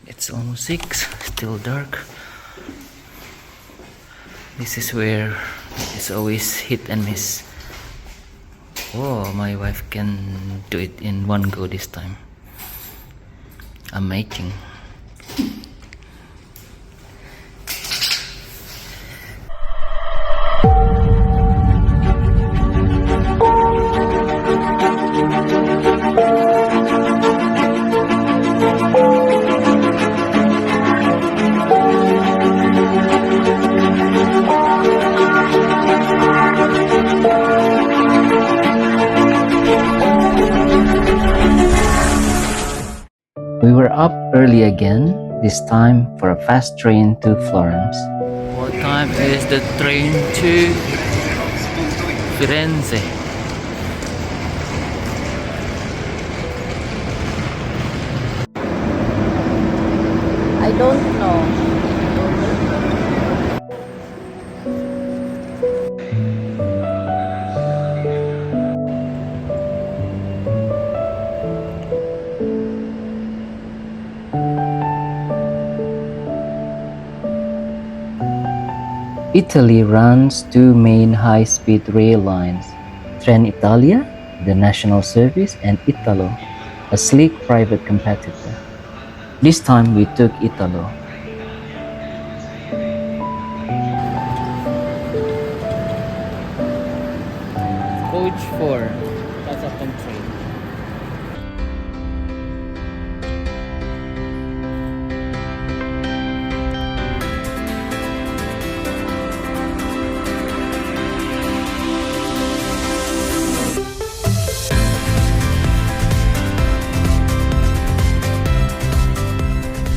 It's almost 6, still dark. This is where it's always hit and miss. Oh, my wife can do it in one go this time. Amazing. We were up early again, this time for a fast train to Florence. What time is the train to Firenze? I don't know. Italy runs two main high-speed rail lines, Trenitalia, the national service, and Italo, a sleek private competitor. This time we took Italo. Coach 4, Pasapan train.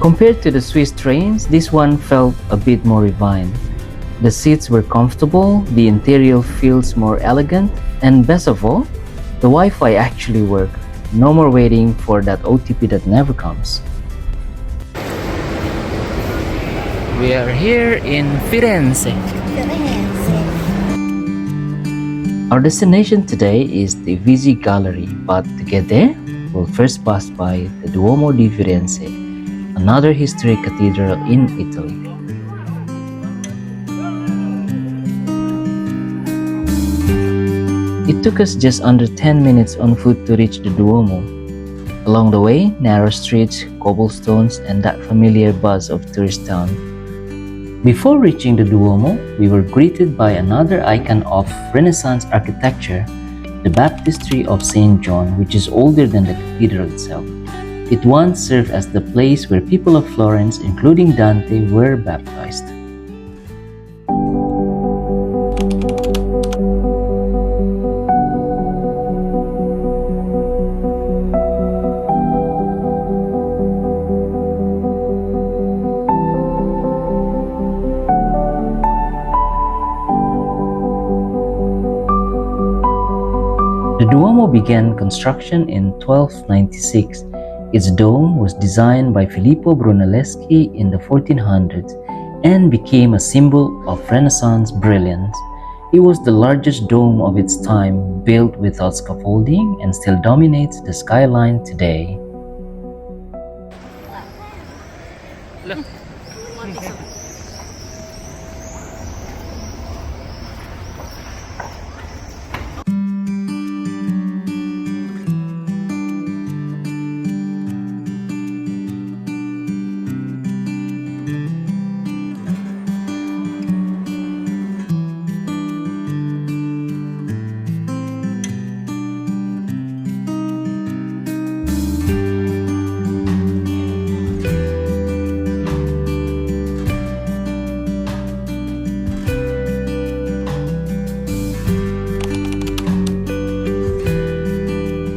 Compared to the Swiss trains, this one felt a bit more refined. The seats were comfortable, the interior feels more elegant, and best of all, the Wi-Fi actually worked. No more waiting for that OTP that never comes. We are here in Firenze. Our destination today is the Uffizi Gallery, but to get there, we'll first pass by the Duomo di Firenze, another historic cathedral in Italy. It took us just under 10 minutes on foot to reach the Duomo. Along the way, narrow streets, cobblestones, and that familiar buzz of tourist town. Before reaching the Duomo, we were greeted by another icon of Renaissance architecture, the baptistry of St. John, which is older than the cathedral itself. It once served as the place where people of Florence, including Dante, were baptized. The Duomo began construction in 1296. Its dome was designed by Filippo Brunelleschi in the 1400s and became a symbol of Renaissance brilliance. It was the largest dome of its time, built without scaffolding, and still dominates the skyline today.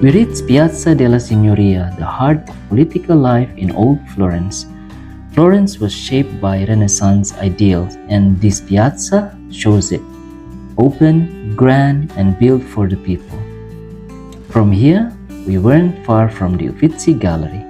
We reached Piazza della Signoria, the heart of political life in Old Florence. Florence was shaped by Renaissance ideals, and this piazza shows it. Open, grand, and built for the people. From here, we weren't far from the Uffizi Gallery.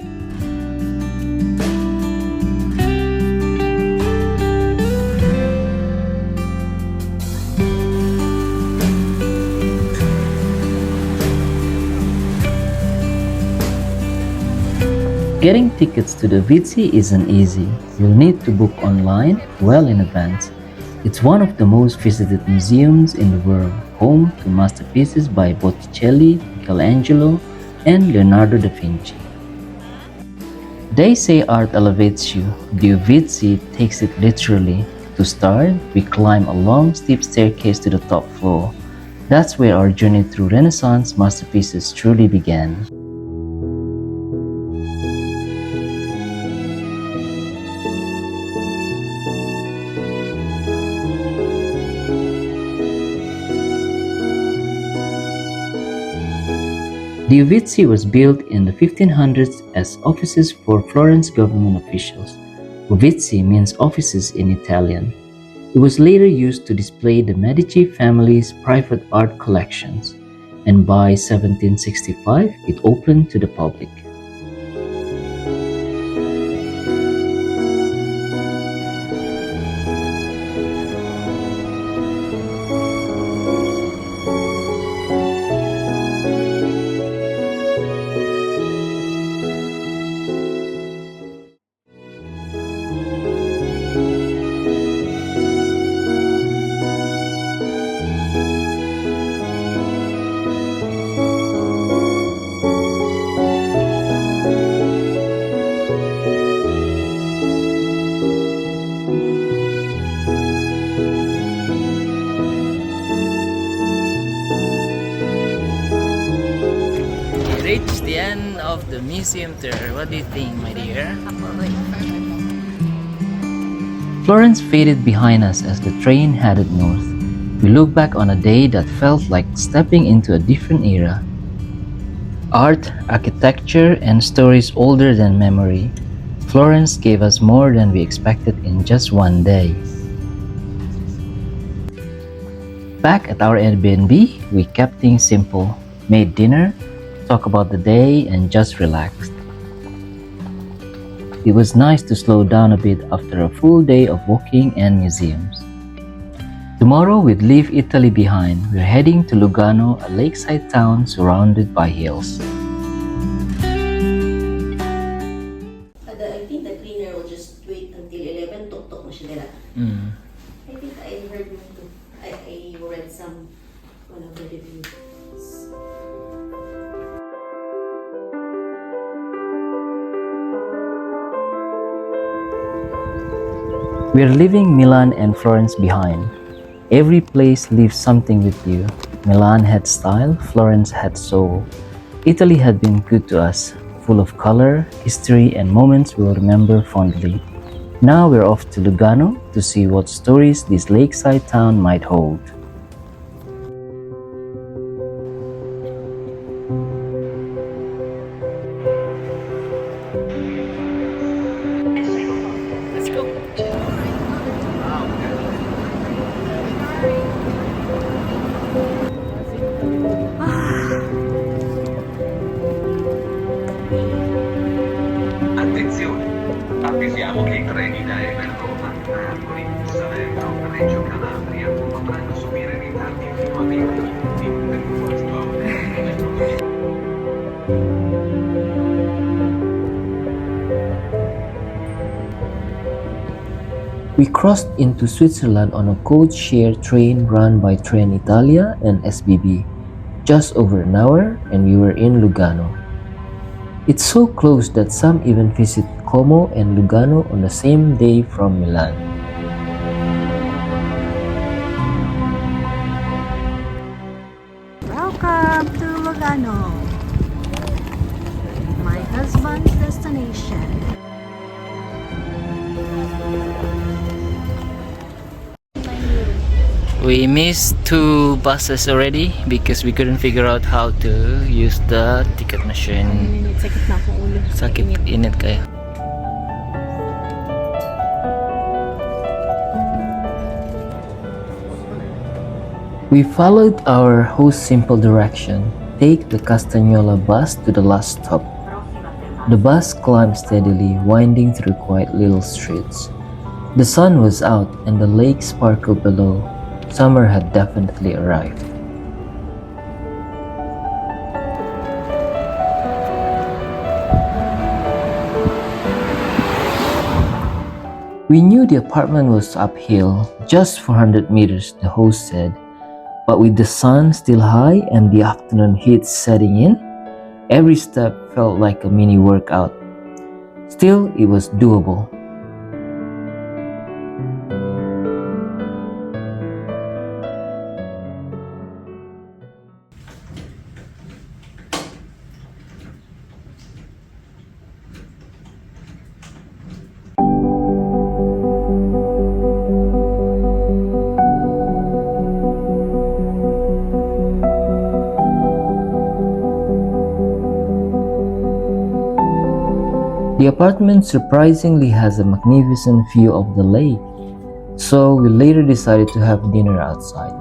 Getting tickets to the Uffizi isn't easy. You'll need to book online well in advance. It's one of the most visited museums in the world, home to masterpieces by Botticelli, Michelangelo, and Leonardo da Vinci. They say art elevates you. The Uffizi takes it literally. To start, we climb a long, steep staircase to the top floor. That's where our journey through Renaissance masterpieces truly began. The Uffizi was built in the 1500s as offices for Florence government officials. Uffizi means offices in Italian. It was later used to display the Medici family's private art collections, and by 1765 it opened to the public. Reached the end of the museum tour. What do you think, my dear? Florence faded behind us as the train headed north. We look back on a day that felt like stepping into a different era. Art, architecture, and stories older than memory. Florence gave us more than we expected in just one day. Back at our Airbnb, we kept things simple, made dinner, talk about the day, and just relaxed. It was nice to slow down a bit after a full day of walking and museums. Tomorrow we'd leave Italy behind. We're heading to Lugano, a lakeside town surrounded by hills. I think the cleaner will just wait until 11. Tok-tok mo siya nila. I think I heard I read some one of the reviews. We're leaving Milan and Florence behind. Every place leaves something with you. Milan had style, Florence had soul. Italy had been good to us, full of color, history, and moments we'll remember fondly. Now we're off to Lugano to see what stories this lakeside town might hold. Let's go. Attenzione, avvisiamo che i treni da Roma, Napoli, Salerno, Reggio Calabria potranno subire ritardi fino a 20 minuti per questo We crossed into Switzerland on a code-share train run by Trenitalia and SBB. Just over an hour and we were in Lugano. It's so close that some even visit Como and Lugano on the same day from Milan. Welcome to Lugano, my husband's destination. We missed 2 buses already because we couldn't figure out how to use the ticket machine. Sakit na akong ulo. Sakit, init kayo. We followed our host's simple direction. Take the Castagnola bus to the last stop. The bus climbed steadily, winding through quiet little streets. The sun was out and the lake sparkled below. Summer had definitely arrived. We knew the apartment was uphill, just 400 meters, the host said. But with the sun still high and the afternoon heat setting in, every step felt like a mini workout. Still, it was doable. The apartment surprisingly has a magnificent view of the lake, so we later decided to have dinner outside.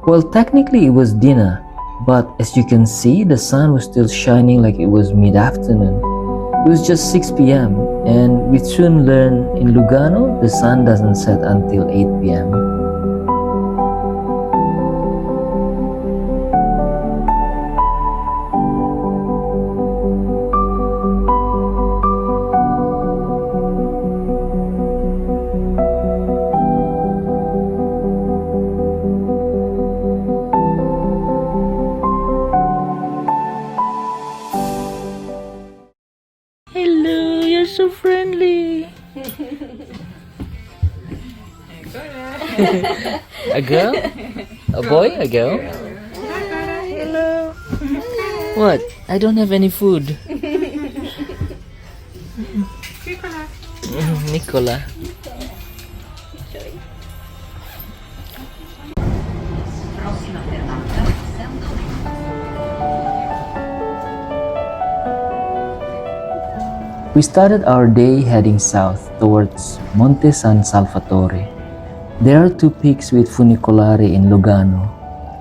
Well, technically it was dinner, but as you can see, the sun was still shining like it was mid-afternoon. It was just 6 p.m. and we soon learned in Lugano, the sun doesn't set until 8 p.m. Hello, you're so friendly. A girl? A boy? A girl? Hello. What? I don't have any food. Nicola. We started our day heading south towards Monte San Salvatore. There are two peaks with Funicolare in Lugano,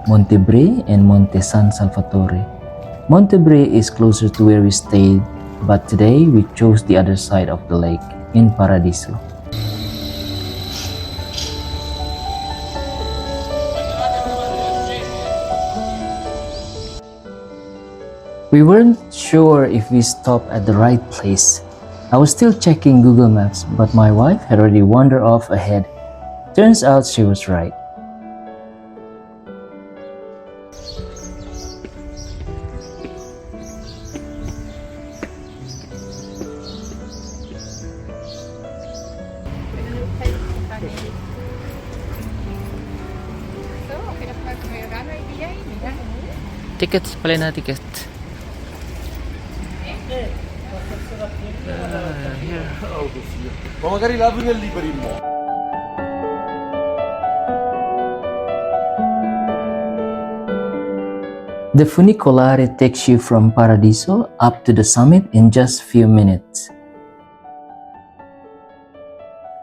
Monte Bre and Monte San Salvatore. Monte Bre is closer to where we stayed, but today we chose the other side of the lake, in Paradiso. We weren't sure if we stopped at the right place. I was still checking Google Maps, but my wife had already wandered off ahead. Turns out she was right. Tickets, pala na ticket. Ma magari là è lì per il mo'. The Funicolare takes you from Paradiso up to the summit in just few minutes.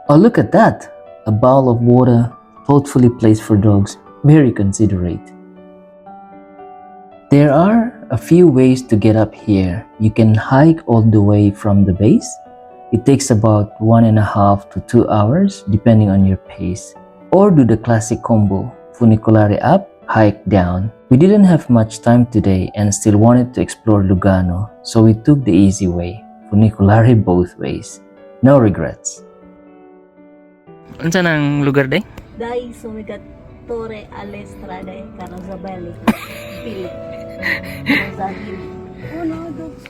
Oh, look at that! A bowl of water, thoughtfully placed for dogs, very considerate. There are a few ways to get up here. You can hike all the way from the base. It takes about 1.5 to 2 hours depending on your pace. Or do the classic combo, Funicolare up, hike down. We didn't have much time today and still wanted to explore Lugano, so we took the easy way, Funicolare both ways. No regrets. Unsa nang lugar day? Dai sumikat Torre alle strade Carosabelli. Pili. Carosabelli. Oh no, dogs.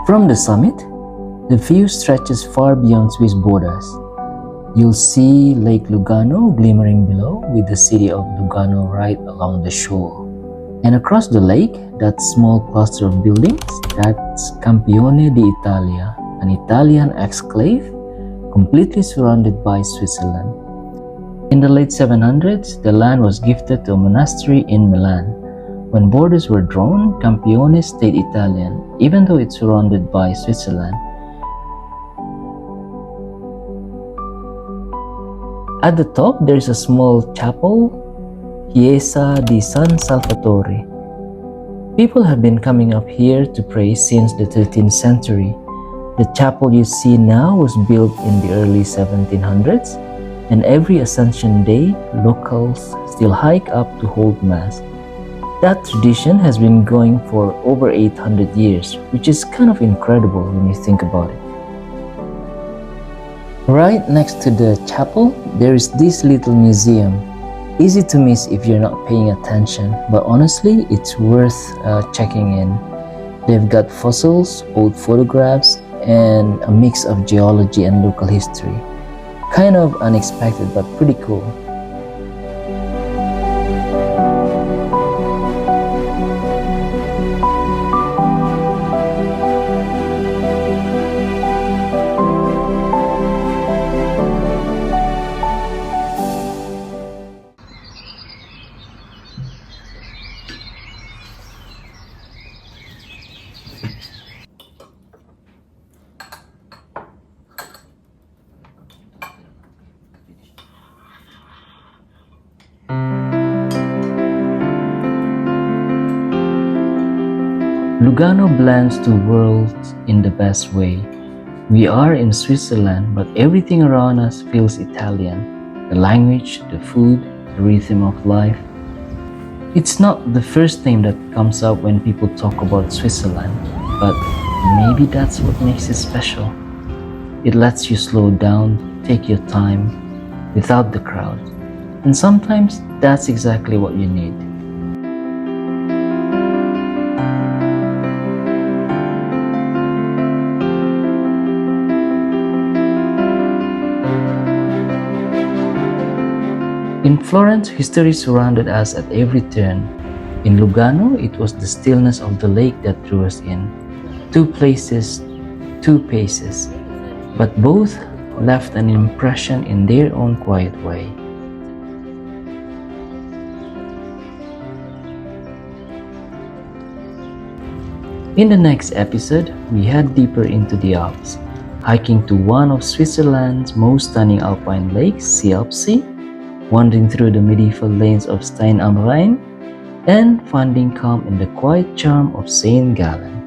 From the summit, the view stretches far beyond Swiss borders. You'll see Lake Lugano glimmering below with the city of Lugano right along the shore. And across the lake, that small cluster of buildings, that's Campione d'Italia, an Italian exclave completely surrounded by Switzerland. In the late 700s, the land was gifted to a monastery in Milan. When borders were drawn, Campione stayed Italian, even though it's surrounded by Switzerland. At the top, there's a small chapel Chiesa di San Salvatore. People have been coming up here to pray since the 13th century. The chapel you see now was built in the early 1700s, and every Ascension Day, locals still hike up to hold Mass. That tradition has been going for over 800 years, which is kind of incredible when you think about it. Right next to the chapel, there is this little museum. Easy to miss if you're not paying attention, but honestly, it's worth checking in. They've got fossils, old photographs, and a mix of geology and local history. Kind of unexpected, but pretty cool. Lugano blends two worlds in the best way. We are in Switzerland, but everything around us feels Italian. The language, the food, the rhythm of life. It's not the first thing that comes up when people talk about Switzerland, but maybe that's what makes it special. It lets you slow down, take your time, without the crowd. And sometimes that's exactly what you need. In Florence, history surrounded us at every turn. In Lugano, it was the stillness of the lake that drew us in. Two places, two paces, but both left an impression in their own quiet way. In the next episode, we head deeper into the Alps, hiking to one of Switzerland's most stunning alpine lakes, Sea Alpsee, wandering through the medieval lanes of Stein am Rhein, and finding calm in the quiet charm of St. Gallen.